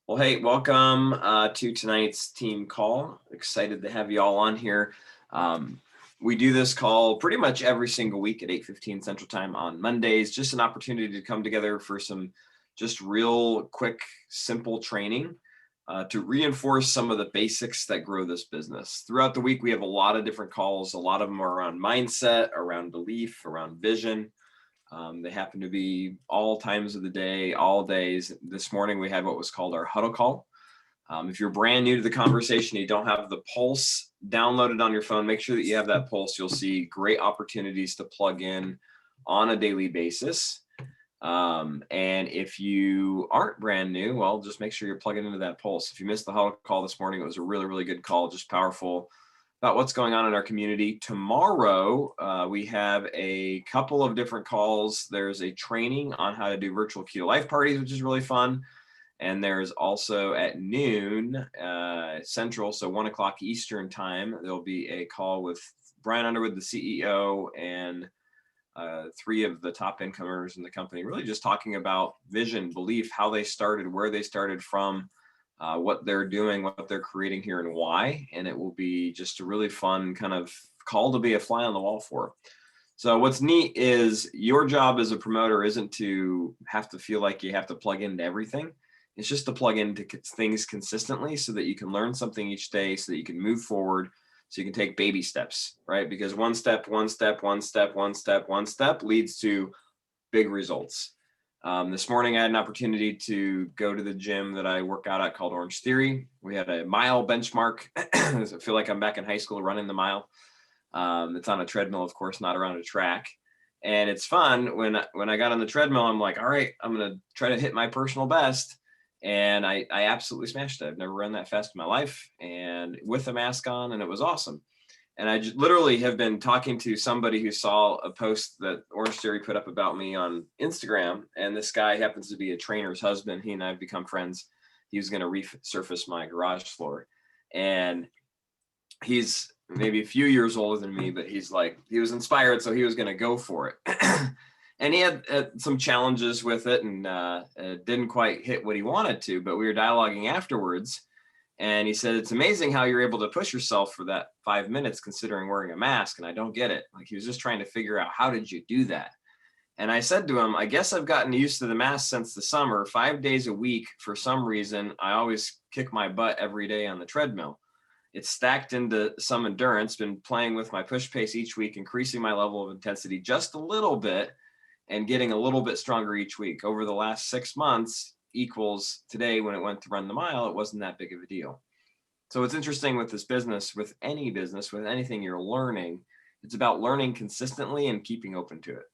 Well, hey, welcome to tonight's team call. Excited to have you all on here. We do this call pretty much every single week at 8:15 Central Time on Mondays. Just an opportunity to come together for some just real quick, simple training to reinforce some of the basics that grow this business. Throughout the week, we have a lot of different calls. A lot of them are around mindset, around belief, around vision. They happen to be all times of the day, all days. This morning, we had what was called our huddle call. If you're brand new to the conversation, you don't have the Pulse downloaded on your phone, make sure that you have that Pulse. You'll see great opportunities to plug in on a daily basis. And if you aren't brand new, well, just make sure you're plugging into that Pulse. If you missed the huddle call this morning, it was a really, really good call, just powerful about what's going on in our community. Tomorrow, we have a couple of different calls. There's a training on how to do virtual keto life parties, which is really fun. And there's also at noon Central, so 1 o'clock Eastern time, there'll be a call with Brian Underwood, the CEO, and three of the top incomers in the company, really just talking about vision, belief, how they started, where they started from, what they're doing, what they're creating here, and why. And it will be just a really fun kind of call to be a fly on the wall for. So what's neat is your job as a promoter isn't to have to feel like you have to plug into everything. It's just to plug into things consistently so that you can learn something each day, so that you can move forward, so you can take baby steps, right? Because one step leads to big results. This morning, I had an opportunity to go to the gym that I work out at called Orange Theory. We had a mile benchmark. I feel like I'm back in high school running the mile. It's on a treadmill, of course, not around a track. And it's fun. When I got on the treadmill, I'm like, all right, I'm going to try to hit my personal best. And I absolutely smashed it. I've never run that fast in my life, and with a mask on, and it was awesome. And I just literally have been talking to somebody who saw a post that Orange Theory put up about me on Instagram. And this guy happens to be a trainer's husband. He and I have become friends. He was going to resurface my garage floor. And he's maybe a few years older than me, but he was inspired. So he was going to go for it. And he had some challenges with it and didn't quite hit what he wanted to. But we were dialoguing afterwards. And he said, it's amazing how you're able to push yourself for that 5 minutes considering wearing a mask. And I don't get it. Like, he was just trying to figure out, how did you do that? And I said to him, I guess I've gotten used to the mask since the summer. 5 days a week, for some reason, I always kick my butt every day on the treadmill. It's stacked into some endurance, been playing with my push pace each week, increasing my level of intensity just a little bit and getting a little bit stronger each week. Over the last 6 months, equals today when it went to run the mile, it wasn't that big of a deal. So it's interesting with this business, with any business, with anything you're learning, it's about learning consistently and keeping open to it,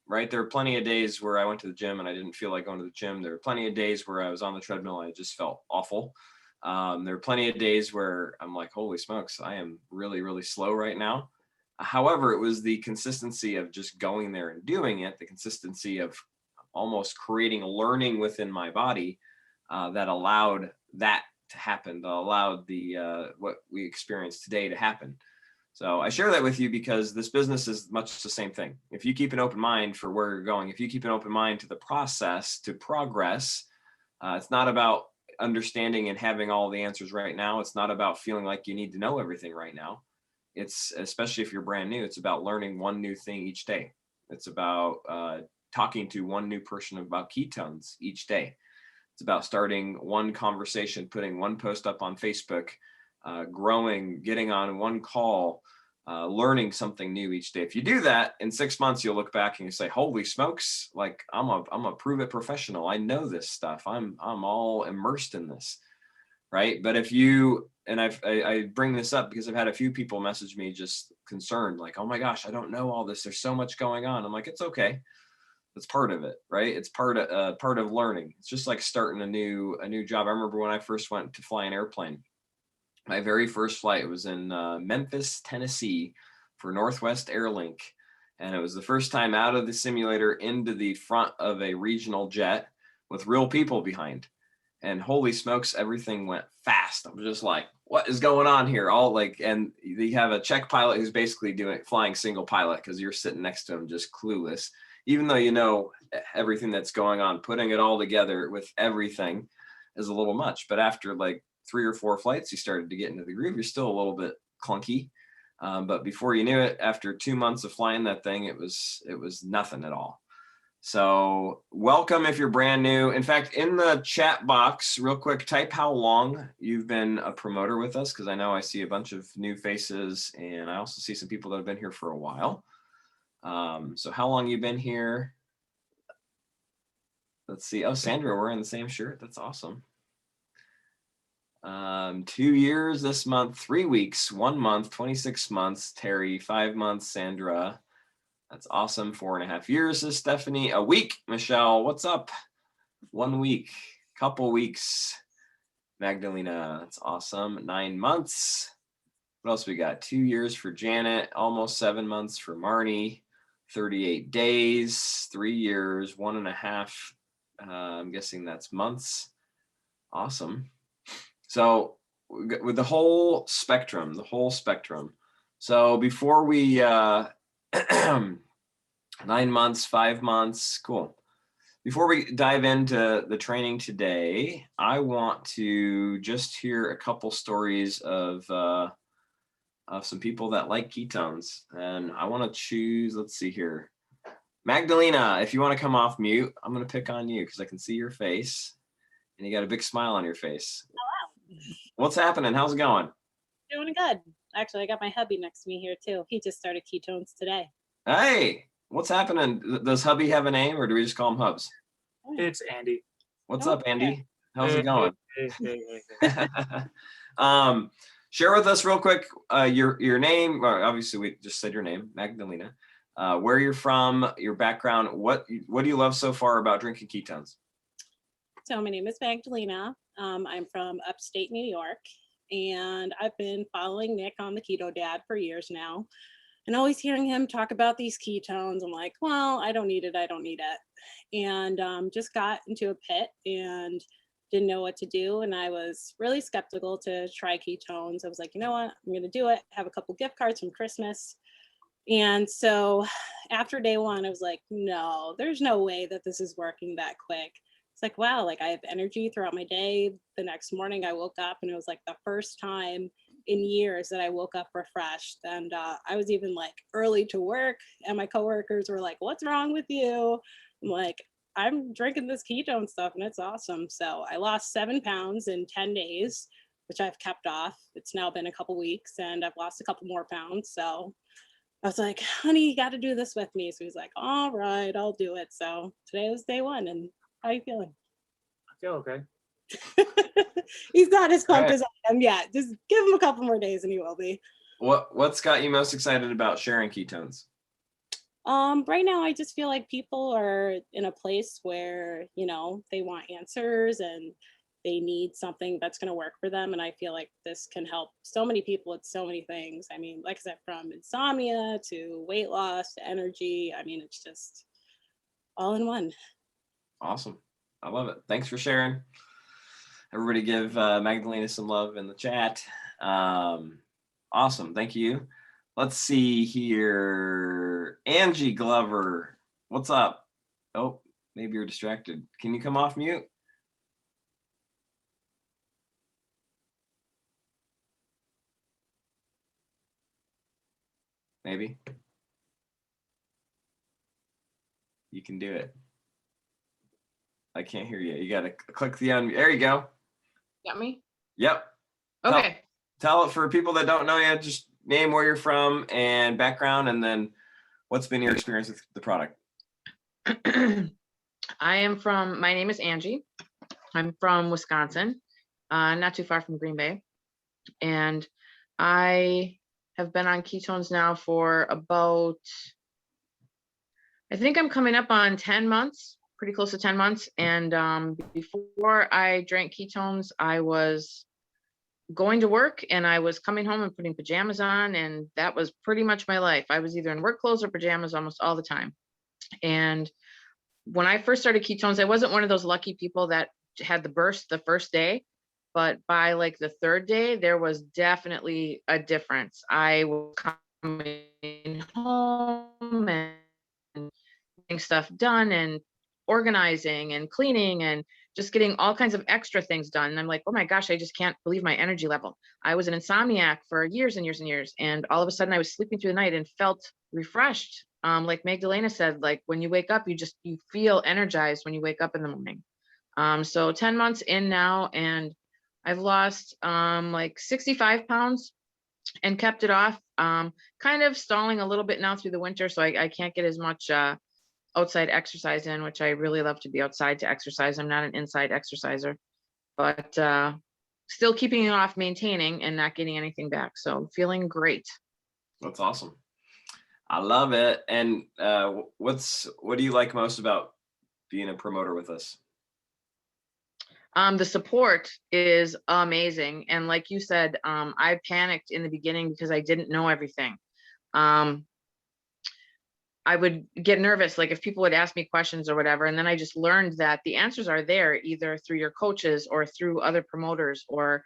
right? There are plenty of days where I went to the gym and I didn't feel like going to the gym. There are plenty of days where I was on the treadmill and I just felt awful. There are plenty of days where I'm like, holy smokes, I am really, really slow right now. However, it was the consistency of just going there and doing it, the consistency of almost creating learning within my body that allowed that to happen, that allowed the what we experience today to happen. So I share that with you because this business is much the same thing. If you keep an open mind for where you're going, if you keep an open mind to the process, to progress, it's not about understanding and having all the answers right now. It's not about feeling like you need to know everything right now. It's, especially if you're brand new, it's about learning one new thing each day. It's about talking to one new person about ketones each day. It's about starting one conversation, putting one post up on Facebook, growing, getting on one call, learning something new each day. If you do that, in 6 months, you'll look back and you say, holy smokes, like I'm a prove it professional. I know this stuff. I'm all immersed in this. Right. But if you, and I bring this up because I've had a few people message me just concerned, like, oh my gosh, I don't know all this. There's so much going on. I'm like, it's okay. That's part of it, right? It's part of learning. It's just like starting a new job. I remember when I first went to fly an airplane, my very first flight was in Memphis, Tennessee for Northwest Airlink. And it was the first time out of the simulator into the front of a regional jet with real people behind. And holy smokes, everything went fast. I'm just like, what is going on here? All like, and you have a check pilot who's basically flying single pilot because you're sitting next to him just clueless. Even though you know everything that's going on, putting it all together with everything. is a little much. But after like 3 or 4 flights, you started to get into the groove. You're still a little bit clunky. But before you knew it, after 2 months of flying that thing, it was nothing at all. So welcome if you're brand new. In fact, in the chat box, real quick, type how long you've been a promoter with us, because I know I see a bunch of new faces, and I also see some people that have been here for a while. So how long you've been here? Let's see. Oh, Sandra, we're in the same shirt. That's awesome. 2 years this month, 3 weeks, 1 month, 26 months. Terry, 5 months. Sandra, that's awesome. 4.5 years is Stephanie. A week. Michelle, what's up? 1 week, couple weeks. Magdalena, that's awesome. 9 months. What else we got? 2 years for Janet. Almost 7 months for Marnie. 38 days. 3 years. 1.5. I'm guessing that's months. Awesome. So with the whole spectrum. So before we 9 months, 5 months, cool. Before we dive into the training today, I want to just hear a couple stories of some people that like ketones. And I want to choose, let's see here. Magdalena, if you want to come off mute, I'm going to pick on you because I can see your face and you got a big smile on your face. Hello. What's happening? How's it going? Doing good. Actually, I got my hubby next to me here too. He just started ketones today. Hey, what's happening? Does hubby have a name or do we just call him Hubs? It's Andy. What's Oh, up, Andy? How's it Hey, going? hey. Share with us real quick your name. Well, obviously, we just said your name, Magdalena. Where you're from, your background. What do you love so far about drinking ketones? So my name is Magdalena. I'm from upstate New York, and I've been following Nick on the Keto Dad for years now, and always hearing him talk about these ketones. I'm like, well, I don't need it. And just got into a pit and didn't know what to do. And I was really skeptical to try ketones. I was like, you know what? I'm going to do it. Have a couple gift cards from Christmas. And so after day one, I was like, no, there's no way that this is working that quick. It's like, wow, like I have energy throughout my day. The next morning I woke up and it was like the first time in years that I woke up refreshed. And I was even like early to work and my coworkers were like, what's wrong with you? I'm like, I'm drinking this ketone stuff and it's awesome. So I lost 7 pounds in 10 days, which I've kept off. It's now been a couple weeks and I've lost a couple more pounds. So I was like, honey, you got to do this with me. So he's like, all right, I'll do it. So today was day one. And how are you feeling? I feel okay. He's not as pumped as I am yet. Just give him a couple more days and he will be. What's got you most excited about sharing ketones? Right now I just feel like people are in a place where, you know, they want answers and they need something that's going to work for them. And I feel like this can help so many people with so many things. I mean, like I said, from insomnia to weight loss to energy. I mean, it's just all in one. Awesome. I love it. Thanks for sharing. Everybody give Magdalena some love in the chat. Awesome. Thank you. Let's see here. Angie Glover. What's up? Oh, maybe you're distracted. Can you come off mute? Maybe. You can do it. I can't hear you. You got to click the unmute. There you go. Got me? Yep. Okay. Tell it for people that don't know yet, just name where you're from and background, and then what's been your experience with the product? My name is Angie. I'm from Wisconsin, not too far from Green Bay. And I have been on ketones now for about, I think I'm coming up on 10 months, pretty close to 10 months. And before I drank ketones, I was going to work and I was coming home and putting pajamas on, and that was pretty much my life. I was either in work clothes or pajamas almost all the time. And when I first started ketones, I wasn't one of those lucky people that had the burst the first day, but by like the third day, there was definitely a difference. I was coming home and getting stuff done and organizing and cleaning and just getting all kinds of extra things done. And I'm like, oh my gosh, I just can't believe my energy level. I was an insomniac for years and years and years. And all of a sudden I was sleeping through the night and felt refreshed. Like Magdalena said, like when you wake up, you feel energized when you wake up in the morning. So 10 months in now, and I've lost like 65 pounds and kept it off. Kind of stalling a little bit now through the winter, so I can't get as much outside exercise in, which I really love to be outside to exercise. I'm not an inside exerciser, but still keeping it off, maintaining and not getting anything back. So feeling great. That's awesome. I love it. And what do you like most about being a promoter with us? The support is amazing. And like you said, I panicked in the beginning because I didn't know everything. I would get nervous, like if people would ask me questions or whatever, and then I just learned that the answers are there either through your coaches or through other promoters or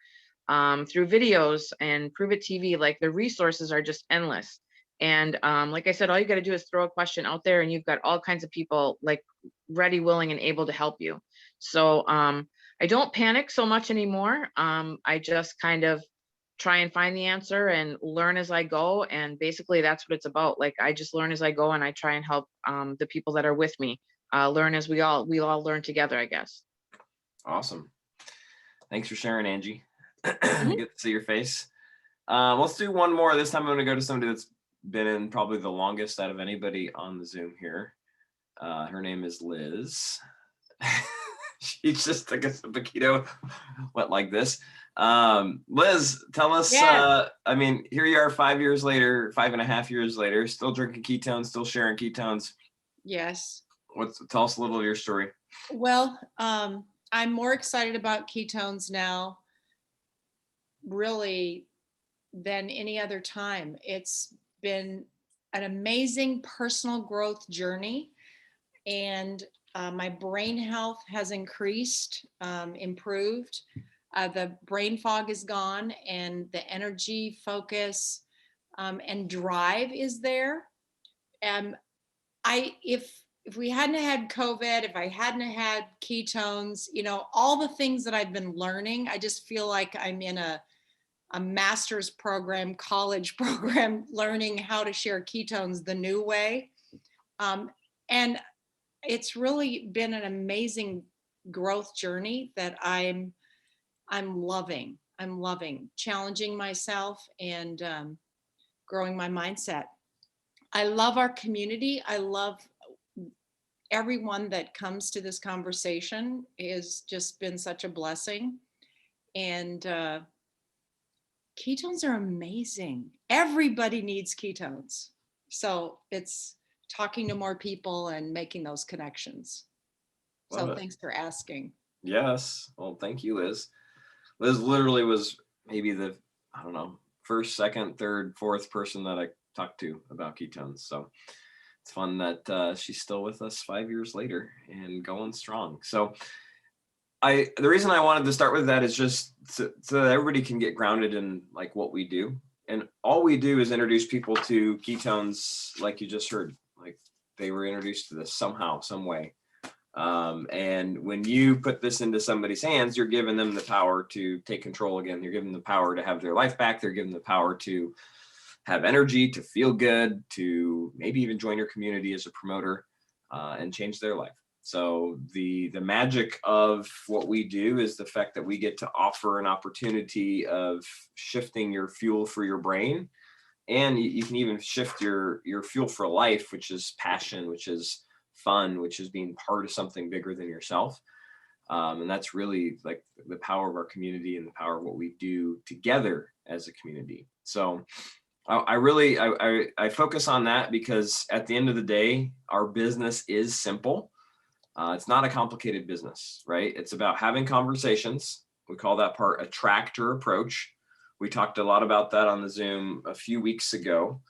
through videos and Prove It TV. Like the resources are just endless. And like I said, all you got to do is throw a question out there and you've got all kinds of people like ready, willing, and able to help you. So I don't panic so much anymore. I just kind of try and find the answer and learn as I go. And basically that's what it's about. Like I just learn as I go and I try and help the people that are with me learn as we all learn together, I guess. Awesome. Thanks for sharing, Angie. Good to see your face. Let's do one more. This time I'm going to go to somebody that's been in probably the longest out of anybody on the Zoom here. Her name is Liz. She just took us to keto, went like this. Liz, tell us, Yes. I mean, here you are 5 years later, 5.5 years later, still drinking ketones, still sharing ketones. Yes. Tell us a little of your story. Well, I'm more excited about ketones now, really, than any other time. It's been an amazing personal growth journey, and my brain health has increased, improved. The brain fog is gone, and the energy, focus, and drive is there. If we hadn't had COVID, if I hadn't had ketones, all the things that I've been learning, I just feel like I'm in a master's program, college program, learning how to share ketones the new way. And it's really been an amazing growth journey that I'm loving. I'm loving challenging myself and growing my mindset. I love our community. I love everyone that comes to this conversation. It has just been such a blessing. And ketones are amazing. Everybody needs ketones. So it's talking to more people and making those connections. Love So it. thanks for asking. Yes. Well, thank you, Liz. Liz literally was maybe the, I don't know, first, second, third, fourth person that I talked to about ketones. So it's fun that she's still with us 5 years later and going strong. So the reason I wanted to start with that is just so that everybody can get grounded in like what we do. And all we do is introduce people to ketones, like you just heard, like they were introduced to this somehow, some way. And when you put this into somebody's hands, you're giving them the power to take control again. You're giving them the power to have their life back. They're giving them the power to have energy, to feel good, to maybe even join your community as a promoter and change their life. So the magic of what we do is the fact that we get to offer an opportunity of shifting your fuel for your brain. And you can even shift your fuel for life, which is passion, which is fun, which is being part of something bigger than yourself. And that's really like the power of our community and the power of what we do together as a community. So I focus on that because at the end of the day, our business is simple. It's not a complicated business, right? It's about having conversations. We call that part a tractor approach. We talked a lot about that on the Zoom a few weeks ago.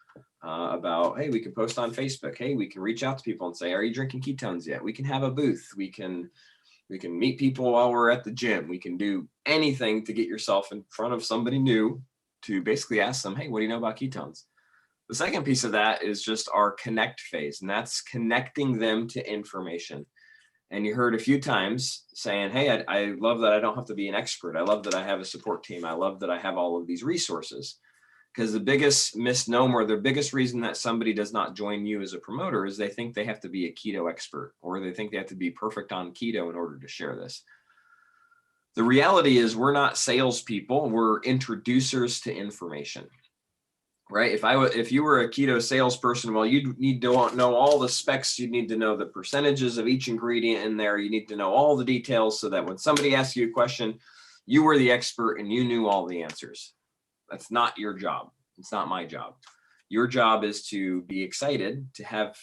About, hey, we can post on Facebook. Hey, we can reach out to people and say, are you drinking ketones yet? We can have a booth. We can meet people while we're at the gym. We can do anything to get yourself in front of somebody new to basically ask them, hey, what do you know about ketones? The second piece of that is just our connect phase, and that's connecting them to information. And you heard a few times saying, hey, I love that I don't have to be an expert. I love that I have a support team. I love that I have all of these resources. Because the biggest misnomer, the biggest reason that somebody does not join you as a promoter is they think they have to be a keto expert, or they think they have to be perfect on keto in order to share this. The reality is we're not salespeople, we're introducers to information, right? If you were a keto salesperson, well, you'd need to know all the specs, you need to know the percentages of each ingredient in there, you need to know all the details so that when somebody asks you a question, you were the expert and you knew all the answers. That's not your job. It's not my job. Your job is to be excited, to have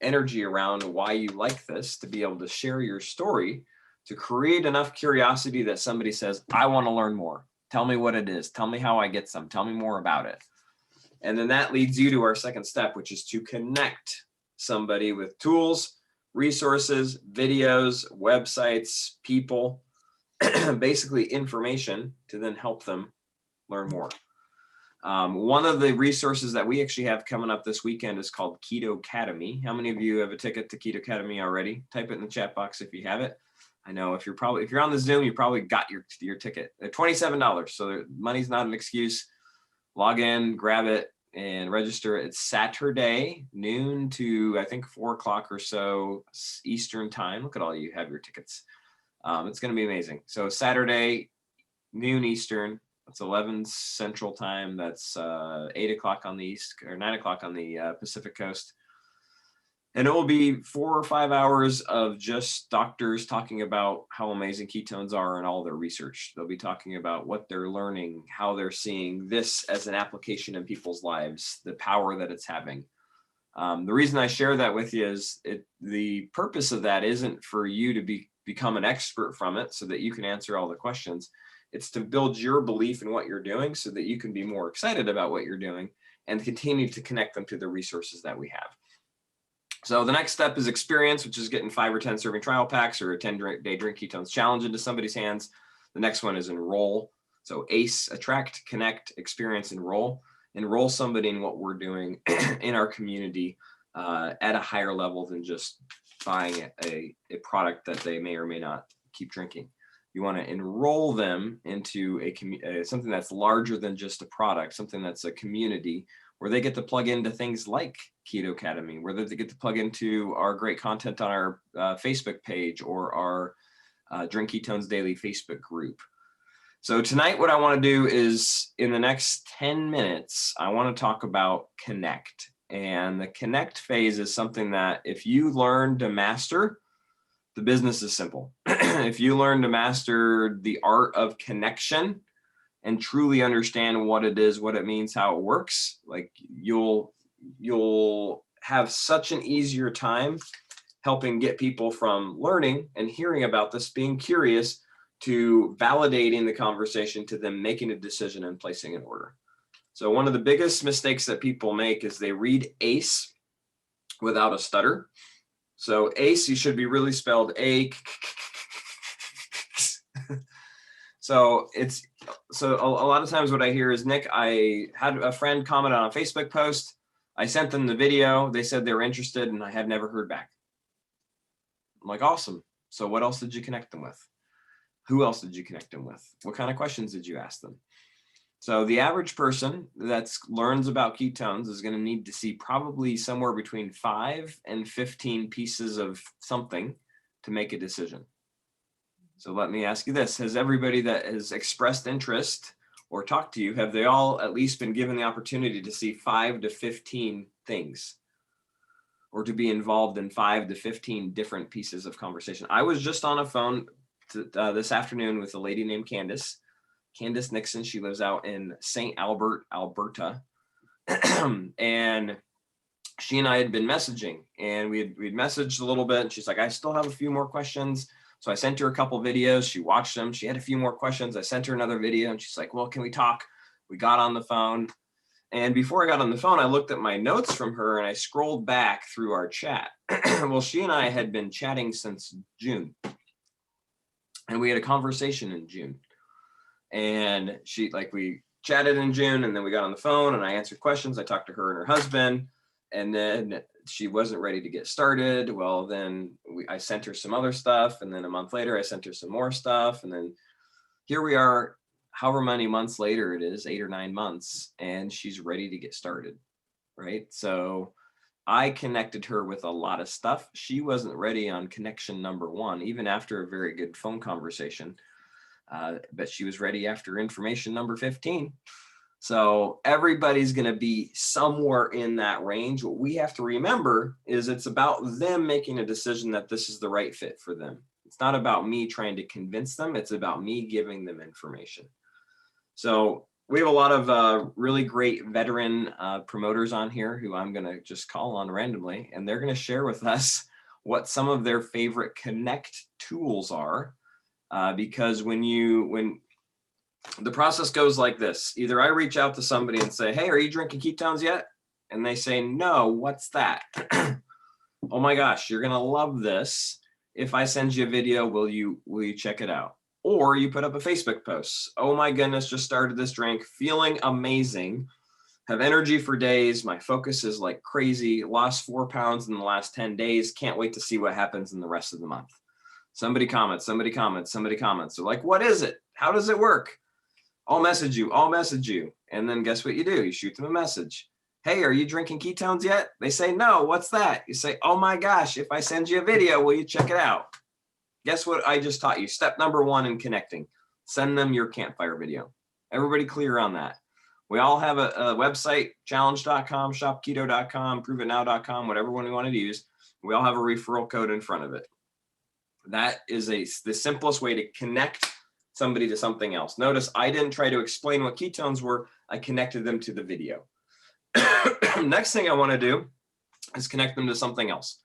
energy around why you like this, to be able to share your story, to create enough curiosity that somebody says, I want to learn more. Tell me what it is. Tell me how I get some. Tell me more about it. And then that leads you to our second step, which is to connect somebody with tools, resources, videos, websites, people, basically information to then help them learn more. One of the resources that we actually have coming up this weekend is called Keto Academy. How many of you have a ticket to Keto Academy already? Type it in the chat box if you have it. I know if you're on the Zoom, you probably got your ticket. They're $27, so money's not an excuse. Log in, grab it, and register. It's Saturday, noon to I think 4 o'clock or so Eastern time. Look at all you have your tickets. It's going to be amazing. So Saturday, noon Eastern. It's 11 Central Time. That's 8 o'clock on the East, or 9 o'clock on the Pacific Coast. And it will be 4 or 5 hours of just doctors talking about how amazing ketones are and all their research. They'll be talking about what they're learning, how they're seeing this as an application in people's lives, the power that it's having. The reason I share that with you is the purpose of that isn't for you to become an expert from it so that you can answer all the questions. It's to build your belief in what you're doing so that you can be more excited about what you're doing and continue to connect them to the resources that we have. So the next step is experience, which is getting 5 or 10 serving trial packs or a 10-day drink ketones challenge into somebody's hands. The next one is enroll. So ACE, attract, connect, experience, enroll. Enroll somebody in what we're doing in our community at a higher level than just buying a product that they may or may not keep drinking. You want to enroll them into something that's larger than just a product, something that's a community where they get to plug into things like Keto Academy, where they get to plug into our great content on our Facebook page or our Drink Ketones Daily Facebook group. So tonight, what I want to do is in the next 10 minutes, I want to talk about connect. And the connect phase is something that if you learn to master, the business is simple. If you learn to master the art of connection and truly understand what it is, what it means, how it works, like you'll have such an easier time helping get people from learning and hearing about this, being curious, to validating the conversation, to them making a decision and placing an order. So one of the biggest mistakes that people make is they read ACE without a stutter. So ACE, you should be really spelled A. So a lot of times what I hear is, Nick, I had a friend comment on a Facebook post. I sent them the video. They said they were interested and I had never heard back. I'm like, awesome. So what else did you connect them with? Who else did you connect them with? What kind of questions did you ask them? So the average person that learns about ketones is going to need to see probably somewhere between 5 and 15 pieces of something to make a decision. So let me ask you this. Has everybody that has expressed interest or talked to you, have they all at least been given the opportunity to see 5 to 15 things or to be involved in 5 to 15 different pieces of conversation? I was just on a phone this afternoon with a lady named Candace Nixon. She lives out in St. Albert, Alberta. And she and I had been messaging and we'd messaged a little bit and she's like, I still have a few more questions. So I sent her a couple videos. She watched them. She had a few more questions. I sent her another video and she's like, well, can we talk? We got on the phone. And before I got on the phone, I looked at my notes from her and I scrolled back through our chat. Well, she and I had been chatting since June. And we had a conversation in June. And we chatted in June and then we got on the phone and I answered questions. I talked to her and her husband. And then she wasn't ready to get started. Well, then I sent her some other stuff. And then a month later, I sent her some more stuff. And then here we are, however many months later it is, 8 or 9 months, and she's ready to get started, right? So I connected her with a lot of stuff. She wasn't ready on connection number 1, even after a very good phone conversation. But she was ready after information number 15. So everybody's going to be somewhere in that range. What we have to remember is it's about them making a decision that this is the right fit for them. It's not about me trying to convince them. It's about me giving them information. So we have a lot of really great veteran promoters on here who I'm going to just call on randomly, and they're going to share with us what some of their favorite Connect tools are. Because when the process goes like this, either I reach out to somebody and say, hey, are you drinking ketones yet? And they say, no, what's that? Oh my gosh, you're going to love this. If I send you a video, will you check it out? Or you put up a Facebook post. Oh my goodness, just started this drink, feeling amazing, have energy for days. My focus is like crazy. Lost 4 pounds in the last 10 days. Can't wait to see what happens in the rest of the month. Somebody comments, somebody comments, somebody comments. They're like, what is it? How does it work? I'll message you. And then guess what you do? You shoot them a message. Hey, are you drinking ketones yet? They say, no, what's that? You say, oh my gosh, if I send you a video, will you check it out? Guess what I just taught you? Step number 1 in connecting. Send them your campfire video. Everybody clear on that? We all have a website, challenge.com, shopketo.com, proveitnow.com, whatever one we want to use. We all have a referral code in front of it. That is the simplest way to connect somebody to something else. Notice I didn't try to explain what ketones were. I connected them to the video. Next thing I want to do is connect them to something else,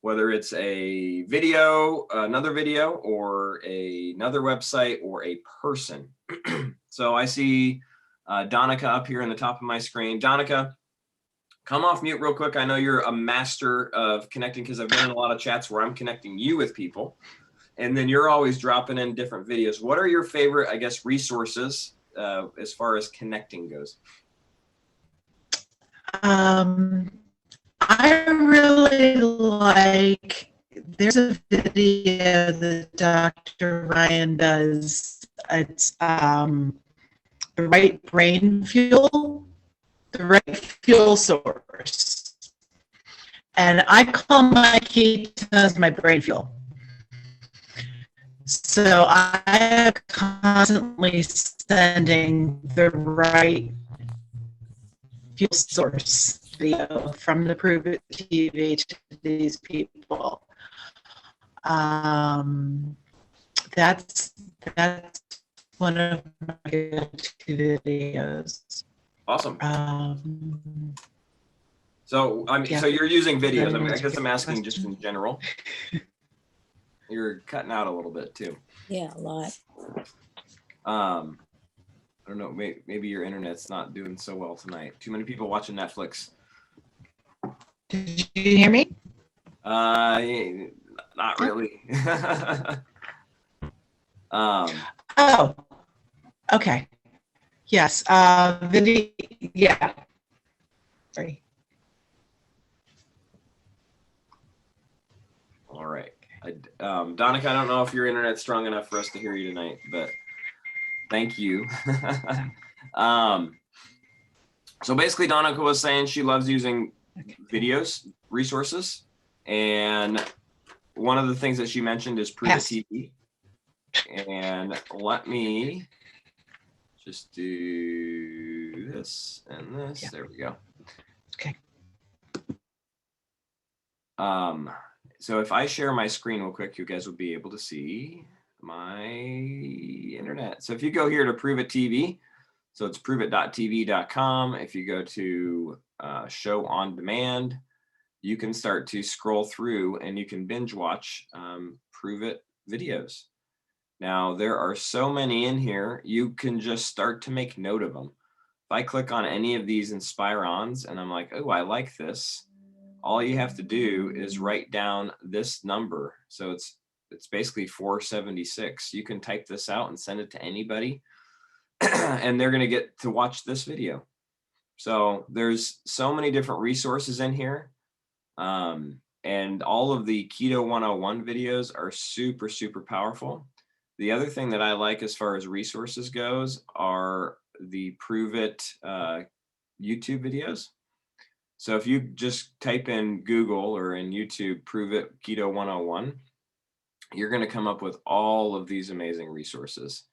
whether it's a video, another video, or another website, or a person. So I see Donica up here in the top of my screen. Donica, come off mute real quick. I know you're a master of connecting because I've been in a lot of chats where I'm connecting you with people. And then you're always dropping in different videos. What are your favorite, I guess, resources as far as connecting goes? I really like, there's a video that Dr. Ryan does. It's the right brain fuel, the right fuel source. And I call my ketones my brain fuel. So I am constantly sending the right fuel source video from the Prove It TV to these people. That's one of my go-to videos. Awesome. So yeah. So you're using videos. I guess I'm asking just in general. You're cutting out a little bit too. Yeah, a lot. I don't know. Maybe your internet's not doing so well tonight. Too many people watching Netflix. Did you hear me? Not really. Oh, okay. Yes. Video. Yeah. Sorry. All right. Donica, I don't know if your internet's strong enough for us to hear you tonight, but thank you. So basically, Donica was saying she loves using videos, resources, and one of the things that she mentioned is Prove It TV. And let me just do this and this. Yeah. There we go. Okay. So if I share my screen real quick, you guys will be able to see my internet. So if you go here to Prove It TV, so it's proveit.tv.com. If you go to show on demand, you can start to scroll through and you can binge watch Prove It videos. Now, there are so many in here, you can just start to make note of them. If I click on any of these Inspire-ons and I'm like, oh, I like this, all you have to do is write down this number. So it's basically 476. You can type this out and send it to anybody and they're going to get to watch this video. So there's so many different resources in here. And all of the Keto 101 videos are super, super powerful. The other thing that I like as far as resources goes are the Prove It YouTube videos. So if you just type in Google or in YouTube, Prove It Keto 101, you're going to come up with all of these amazing resources.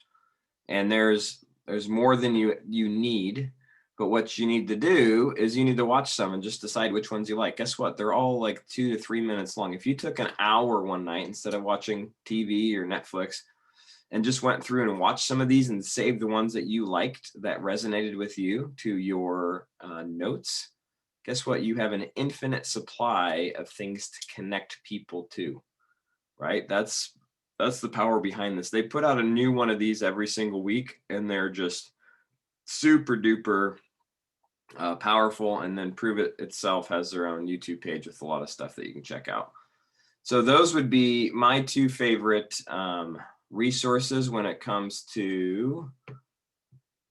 And there's more than you need, but what you need to do is you need to watch some and just decide which ones you like. Guess what? They're all like 2 to 3 minutes long. If you took an hour one night instead of watching TV or Netflix and just went through and watched some of these and saved the ones that you liked that resonated with you to your notes, guess what? You have an infinite supply of things to connect people to, right? That's the power behind this. They put out a new one of these every single week, and they're just super duper powerful. And then Prove It itself has their own YouTube page with a lot of stuff that you can check out. So those would be my 2 favorite resources when it comes to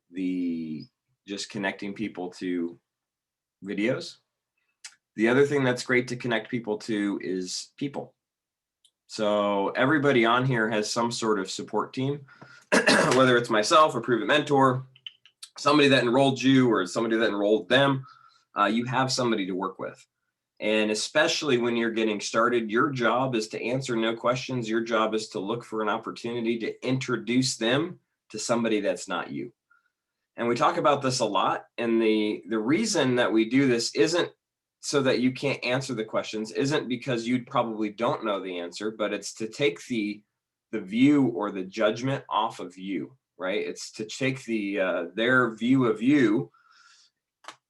the just connecting people to videos. The other thing that's great to connect people to is people. So everybody on here has some sort of support team, whether it's myself, a Prove It mentor, somebody that enrolled you or somebody that enrolled them. You have somebody to work with. And especially when you're getting started, your job is to answer no questions. Your job is to look for an opportunity to introduce them to somebody that's not you. And we talk about this a lot. And the reason that we do this isn't so that you can't answer the questions, isn't because you probably don't know the answer, but it's to take the view or the judgment off of you, right? It's to take their view of you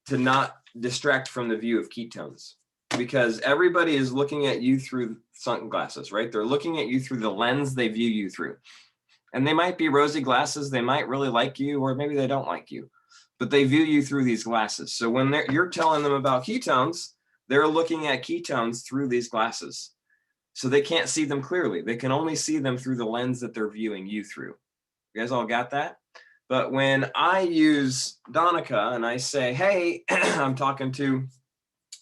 to not distract from the view of ketones, because everybody is looking at you through sunglasses, right? They're looking at you through the lens they view you through. And they might be rosy glasses. They might really like you, or maybe they don't like you, but they view you through these glasses. So when you're telling them about ketones, they're looking at ketones through these glasses. So they can't see them clearly. They can only see them through the lens that they're viewing you through. You guys all got that? But when I use Donica and I say, hey, I'm talking to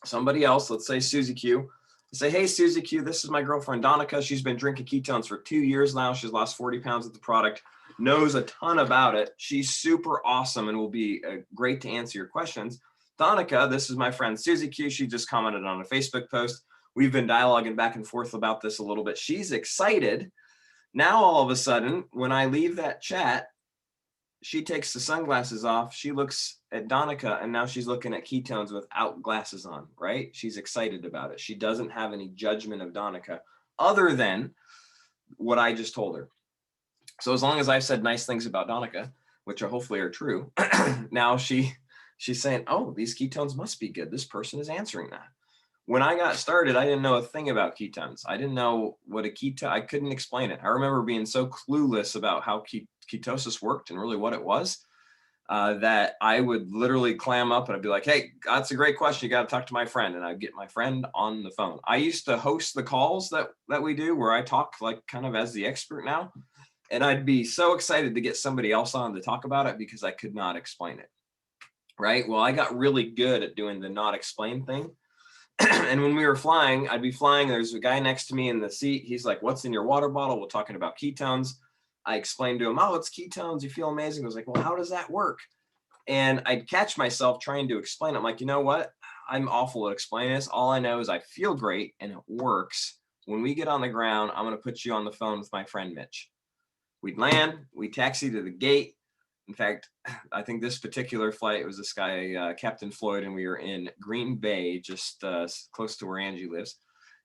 somebody else, let's say Susie Q. I say, hey, Susie Q, this is my girlfriend, Donica. She's been drinking ketones for 2 years now. She's lost 40 pounds with the product, knows a ton about it. She's super awesome and will be great to answer your questions. Donica, this is my friend Susie Q. She just commented on a Facebook post. We've been dialoguing back and forth about this a little bit. She's excited. Now, all of a sudden, when I leave that chat, she takes the sunglasses off. She looks at Donica, and now she's looking at ketones without glasses on, right? She's excited about it. She doesn't have any judgment of Donica other than what I just told her. So as long as I've said nice things about Donica, which are hopefully are true, now she's saying, oh, these ketones must be good. This person is answering that. When I got started, I didn't know a thing about ketones. I didn't know what a ketone, I couldn't explain it. I remember being so clueless about how ketosis worked and really what it was, that I would literally clam up and I'd be like, hey, that's a great question. You got to talk to my friend. And I'd get my friend on the phone. I used to host the calls that we do where I talk like kind of as the expert now. And I'd be so excited to get somebody else on to talk about it because I could not explain it. Right. Well, I got really good at doing the not explain thing. And when we were flying, I'd be flying. There's a guy next to me in the seat. He's like, what's in your water bottle? We're talking about ketones. I explained to him, oh, it's ketones. You feel amazing. I was like, well, how does that work? And I'd catch myself trying to explain. I'm like, you know what? I'm awful at explaining this. All I know is I feel great and it works. When we get on the ground, I'm going to put you on the phone with my friend Mitch. We'd land. We taxi to the gate. In fact, I think this particular flight, it was this guy, Captain Floyd, and we were in Green Bay, just close to where Angie lives.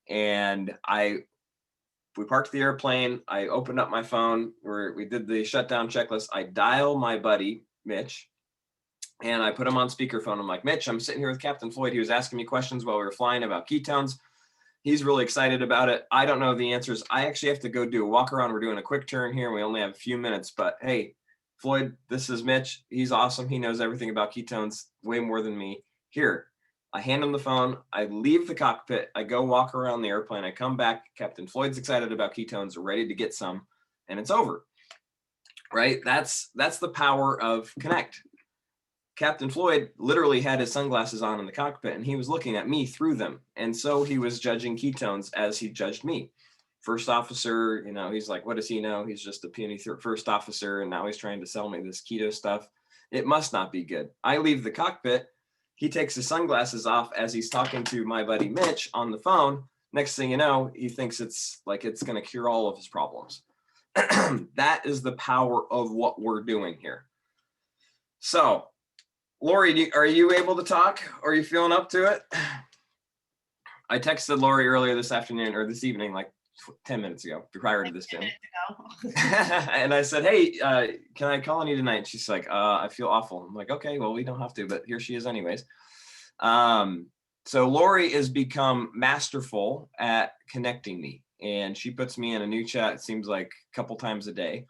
And we parked the airplane. I opened up my phone where we did the shutdown checklist. I dial my buddy, Mitch, and I put him on speakerphone. I'm like, Mitch, I'm sitting here with Captain Floyd. He was asking me questions while we were flying about ketones. He's really excited about it. I don't know the answers. I actually have to go do a walk around. We're doing a quick turn here. We only have a few minutes, but hey, Floyd, this is Mitch. He's awesome. He knows everything about ketones, way more than me. Here, I hand him the phone. I leave the cockpit. I go walk around the airplane. I come back. Captain Floyd's excited about ketones, ready to get some, and it's over. Right? That's the power of connect. Captain Floyd literally had his sunglasses on in the cockpit and he was looking at me through them. And so he was judging ketones as he judged me. First officer, you know, he's like, what does he know? He's just a puny first officer. And now he's trying to sell me this keto stuff. It must not be good. I leave the cockpit. He takes his sunglasses off as he's talking to my buddy Mitch on the phone. Next thing you know, he thinks it's like it's going to cure all of his problems. That is the power of what we're doing here. So, Lori, are you able to talk? Are you feeling up to it? I texted Lori earlier this afternoon or this evening, like 10 minutes ago, prior to this Jim. And I said, hey, can I call on you tonight? And she's like, I feel awful. I'm like, okay, well, we don't have to, but here she is anyways. So Lori has become masterful at connecting me, and she puts me in a new chat, it seems like a couple times a day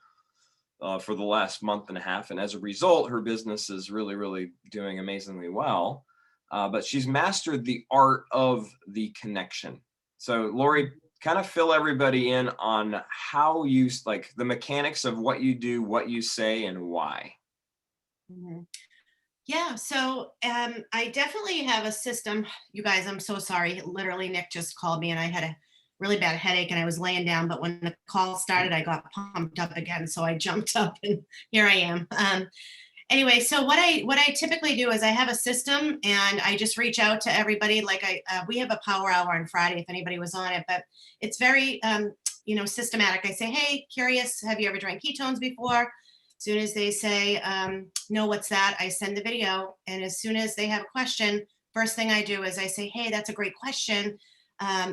for the last month and a half. And as a result, her business is really, really doing amazingly well. But she's mastered the art of the connection. So Lori, kind of fill everybody in on how you, like the mechanics of what you do, what you say, and why. Mhm. Yeah, so I definitely have a system. You guys, I'm so sorry. Literally, Nick just called me and I had a really bad headache and I was laying down, but when the call started, I got pumped up again. So I jumped up and here I am. Anyway, so what I typically do is I have a system and I just reach out to everybody. Like we have a power hour on Friday if anybody was on it, but it's very, systematic. I say, hey, curious, have you ever drank ketones before? As soon as they say, no, what's that? I send the video. And as soon as they have a question, first thing I do is I say, hey, that's a great question.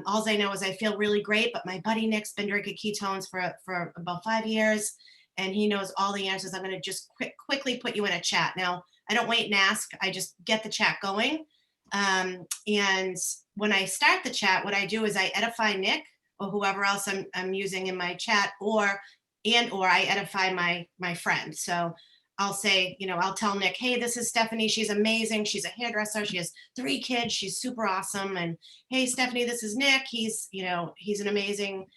All I know is I feel really great, but my buddy Nick's been drinking ketones for about 5 years and he knows all the answers. I'm going to just quickly put you in a chat. Now, I don't wait and ask. I just get the chat going. And when I start the chat, what I do is I edify Nick or whoever else I'm using in my chat, or I edify my friend. So I'll say, I'll tell Nick, hey, this is Stephanie. She's amazing. She's a hairdresser. She has 3 kids. She's super awesome. And hey, Stephanie, this is Nick. He's an amazing,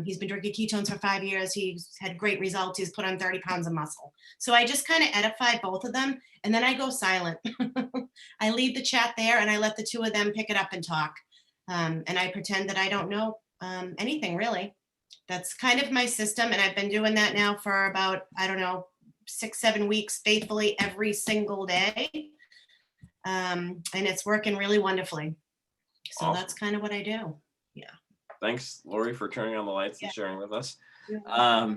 he's been drinking ketones for 5 years. He's had great results. He's put on 30 pounds of muscle. So I just kind of edify both of them. And then I go silent. I leave the chat there and I let the 2 of them pick it up and talk. And I pretend that I don't know anything really. That's kind of my system. And I've been doing that now for about, 6-7 weeks faithfully every single day. And it's working really wonderfully. So Awesome. That's kind of what I do. Yeah. Thanks, Lori, for turning on the lights and sharing with us. Yeah.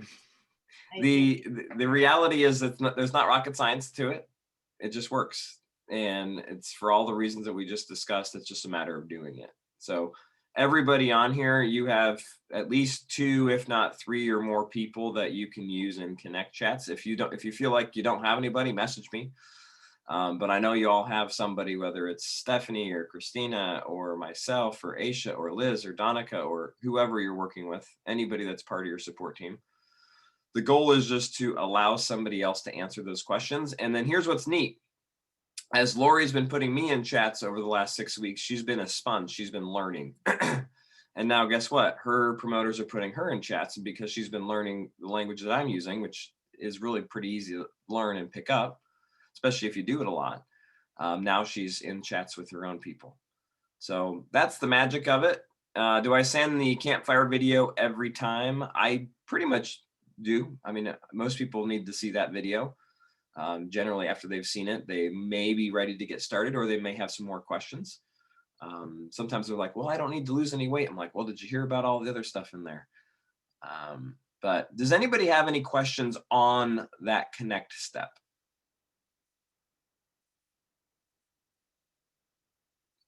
The reality is that there's not rocket science to it. It just works. And it's for all the reasons that we just discussed. It's just a matter of doing it. So everybody on here, you have at least 2, if not 3 or more people that you can use in connect chats. If you feel like you don't have anybody, message me. But I know you all have somebody, whether it's Stephanie or Christina or myself or Aisha or Liz or Donica or whoever you're working with, anybody that's part of your support team. The goal is just to allow somebody else to answer those questions. And then here's what's neat. As Lori's been putting me in chats over the last 6 weeks, she's been a sponge. She's been learning. And now guess what? Her promoters are putting her in chats, and because she's been learning the language that I'm using, which is really pretty easy to learn and pick up, especially if you do it a lot. Now she's in chats with her own people. So that's the magic of it. Do I send the campfire video every time? I pretty much do. I mean, most people need to see that video. Generally, after they've seen it, they may be ready to get started, or they may have some more questions. Sometimes they're like, well, I don't need to lose any weight. I'm like, well, did you hear about all the other stuff in there? But does anybody have any questions on that connect step?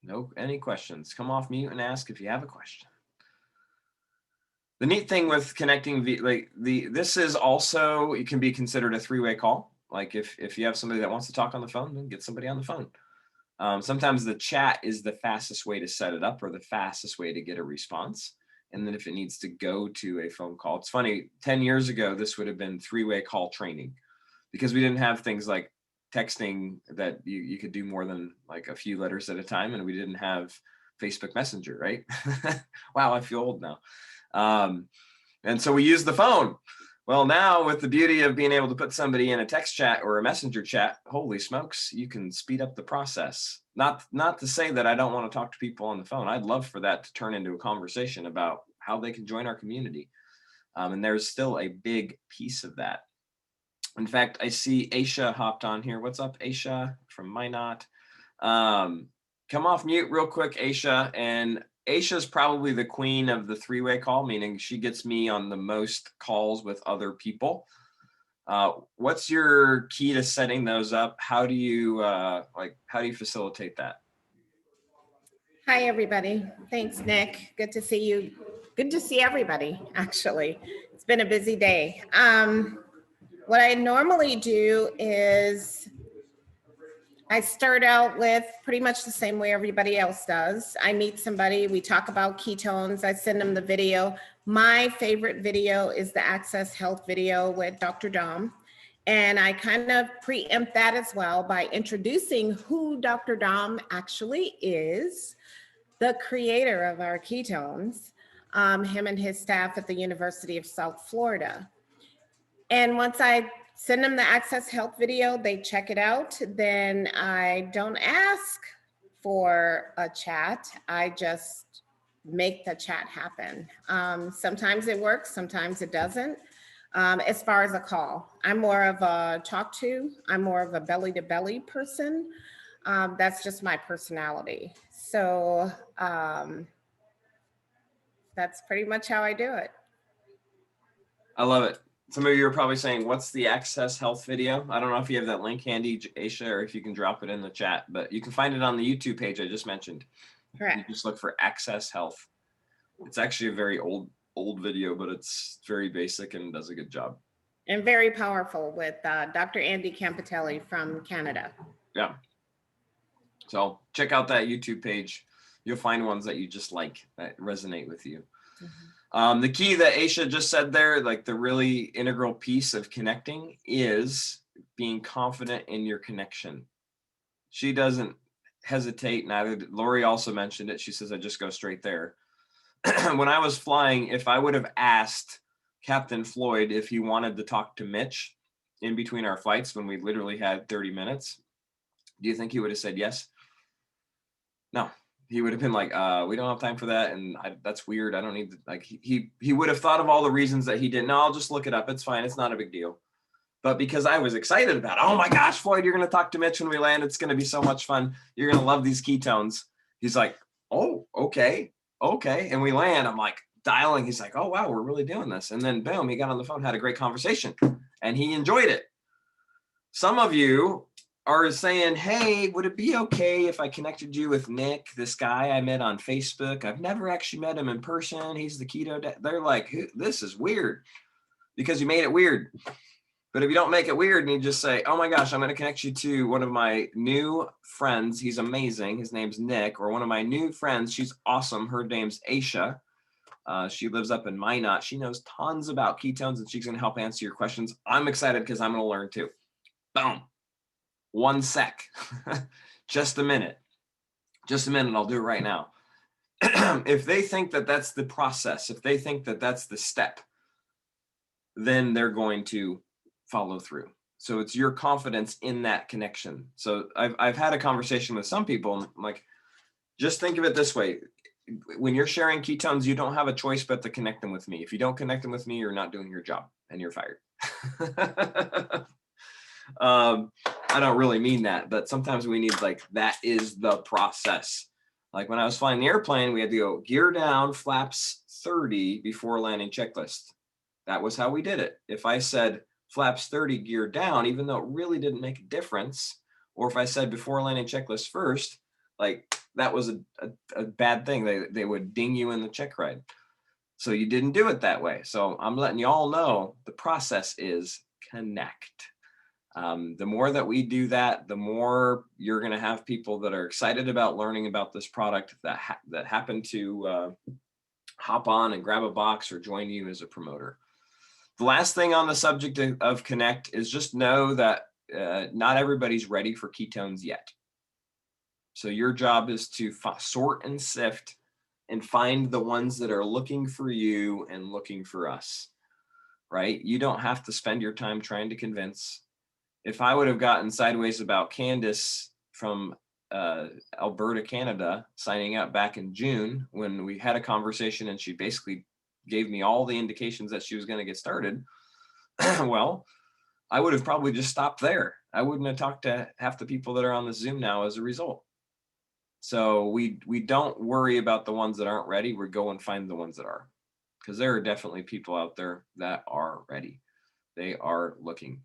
No, any questions? Come off mute and ask if you have a question. The neat thing with connecting, this is also, it can be considered a 3-way call. Like if you have somebody that wants to talk on the phone, then get somebody on the phone. Sometimes the chat is the fastest way to set it up or the fastest way to get a response. And then if it needs to go to a phone call, it's funny, 10 years ago, this would have been 3-way call training because we didn't have things like texting that you could do more than like a few letters at a time. And we didn't have Facebook Messenger, right? Wow, I feel old now. And so we used the phone. Well, now with the beauty of being able to put somebody in a text chat or a messenger chat, holy smokes, you can speed up the process. Not to say that I don't want to talk to people on the phone. I'd love for that to turn into a conversation about how they can join our community. And there's still a big piece of that. In fact, I see Aisha hopped on here. What's up, Aisha from Minot? Come off mute real quick, Aisha. And Aisha's probably the queen of the three-way call, meaning she gets me on the most calls with other people. What's your key to setting those up? How do you facilitate that? Hi, everybody. Thanks, Nick. Good to see you. Good to see everybody, actually. It's been a busy day. What I normally do is I start out with pretty much the same way everybody else does. I meet somebody, we talk about ketones, I send them the video. My favorite video is the Access Health video with Dr. Dom. And I kind of preempt that as well by introducing who Dr. Dom actually is, the creator of our ketones, him and his staff at the University of South Florida. And once I send them the Access Health video, they check it out. Then I don't ask for a chat. I just make the chat happen. Sometimes it works, sometimes it doesn't. As far as a call, I'm more of a talk to, I'm more of a belly to belly person. That's just my personality. So that's pretty much how I do it. I love it. Some of you are probably saying, what's the Access Health video? I don't know if you have that link handy, Aisha, or if you can drop it in the chat, but you can find it on the YouTube page I just mentioned. Correct. You just look for Access Health. It's actually a very old video, but it's very basic and does a good job. And very powerful with Dr. Andy Campitelli from Canada. Yeah. So check out that YouTube page. You'll find ones that you just like, that resonate with you. The key that Aisha just said there, like the really integral piece of connecting, is being confident in your connection. She doesn't hesitate. Neither did Lori. Also mentioned it. She says, I just go straight there. When I was flying, if I would have asked Captain Floyd if he wanted to talk to Mitch in between our flights when we literally had 30 minutes, do you think he would have said yes? No. He would have been like, we don't have time for that. And that's weird. I don't need to, like, he would have thought of all the reasons that he didn't. No, I'll just look it up. It's fine. It's not a big deal. But because I was excited about it, oh my gosh, Floyd, you're going to talk to Mitch when we land. It's going to be so much fun. You're going to love these ketones. He's like, oh, okay. And we land. I'm like dialing. He's like, oh, wow, we're really doing this. And then boom, he got on the phone, had a great conversation, and he enjoyed it. Some of you are saying, hey, would it be okay if I connected you with Nick, this guy I met on Facebook? I've never actually met him in person. He's the keto dad. They're like, this is weird, because you made it weird. But if you don't make it weird and you just say, oh my gosh, I'm going to connect you to one of my new friends. He's amazing. His name's Nick. Or one of my new friends. She's awesome. Her name's Aisha. She lives up in Minot. She knows tons about ketones and she's going to help answer your questions. I'm excited because I'm going to learn too. Boom. 1 sec. Just a minute. I'll do it right now. If they think that that's the process, if they think that that's the step, then they're going to follow through. So it's your confidence in that connection. So I've had a conversation with some people, and I'm like, just think of it this way. When you're sharing ketones, you don't have a choice but to connect them with me. If you don't connect them with me, you're not doing your job and you're fired. I don't really mean that, but sometimes we need, like, that is the process. Like when I was flying the airplane, we had to go gear down, flaps 30 before landing checklist. That was how we did it. If I said flaps 30 gear down, even though it really didn't make a difference, or if I said before landing checklist first, like that was a bad thing. They would ding you in the check ride. So you didn't do it that way. So I'm letting you all know the process is connect. The more that we do that, the more you're going to have people that are excited about learning about this product that happen to hop on and grab a box or join you as a promoter. The last thing on the subject of connect is just know that not everybody's ready for ketones yet. So your job is to sort and sift and find the ones that are looking for you and looking for us. right? You don't have to spend your time trying to convince. If I would have gotten sideways about Candace from Alberta, Canada, signing up back in June when we had a conversation and she basically gave me all the indications that she was going to get started, well, I would have probably just stopped there. I wouldn't have talked to half the people that are on the Zoom now as a result. So we don't worry about the ones that aren't ready. We go and find the ones that are, because there are definitely people out there that are ready. They are looking.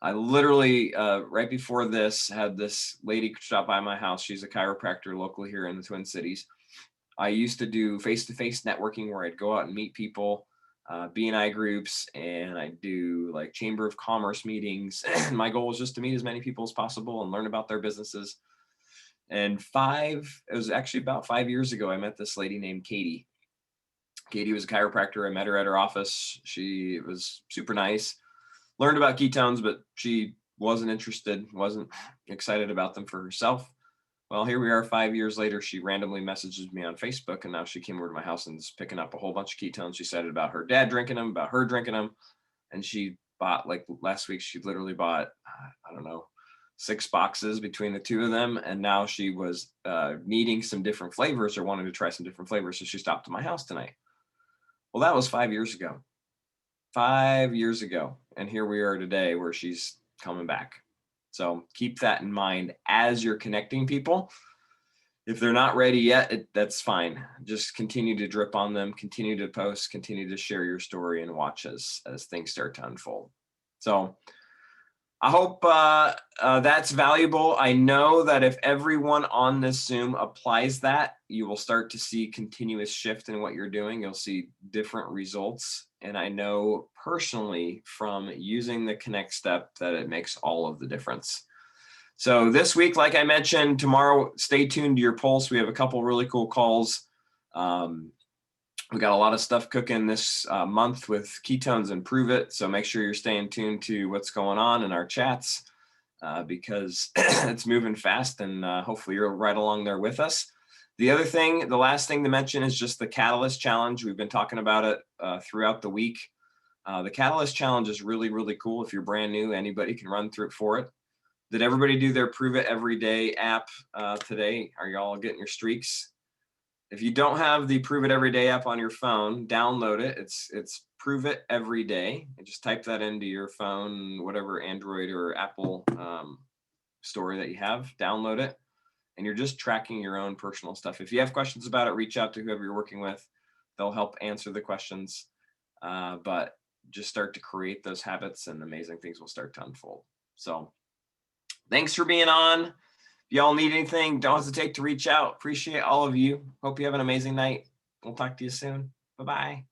I literally, right before this, had this lady stop by my house. She's a chiropractor locally here in the Twin Cities. I used to do face-to-face networking where I'd go out and meet people, B&I groups, and I do like Chamber of Commerce meetings. My goal was just to meet as many people as possible and learn about their businesses. And it was actually about 5 years ago, I met this lady named Katie. Katie was a chiropractor. I met her at her office. She was super nice. Learned about ketones, but she wasn't interested, wasn't excited about them for herself. Well, here we are 5 years later. She randomly messages me on Facebook, and now she came over to my house and is picking up a whole bunch of ketones. She said about her dad drinking them, about her drinking them. And she bought, like last week, she literally bought, I don't know, 6 boxes between the two of them. And now she was needing some different flavors or wanting to try some different flavors. So she stopped at my house tonight. Well, that was 5 years ago. 5 years ago. And here we are today where she's coming back. So keep that in mind as you're connecting people. If they're not ready yet, that's fine. Just continue to drip on them, continue to post, continue to share your story, and watch as things start to unfold. So I hope that's valuable. I know that if everyone on this Zoom applies that, you will start to see continuous shift in what you're doing. You'll see different results. And I know personally from using the Connect step that it makes all of the difference. So this week, like I mentioned, tomorrow, stay tuned to your pulse. We have a couple really cool calls. We got a lot of stuff cooking this month with Ketones and Prove It. So make sure you're staying tuned to what's going on in our chats because it's moving fast, and hopefully you're right along there with us. The last thing to mention is just the Catalyst Challenge. We've been talking about it throughout the week. The Catalyst Challenge is really, really cool. If you're brand new, anybody can run through for it. Did everybody do their Prove It Every Day app today? Are y'all getting your streaks? If you don't have the Prove It Every Day app on your phone, download it. It's Prove It Every Day. And just type that into your phone, whatever Android or Apple store that you have, download it. And you're just tracking your own personal stuff. If you have questions about it, reach out to whoever you're working with. They'll help answer the questions. But just start to create those habits and amazing things will start to unfold. So thanks for being on. If y'all need anything, don't hesitate to reach out. Appreciate all of you. Hope you have an amazing night. We'll talk to you soon. Bye-bye.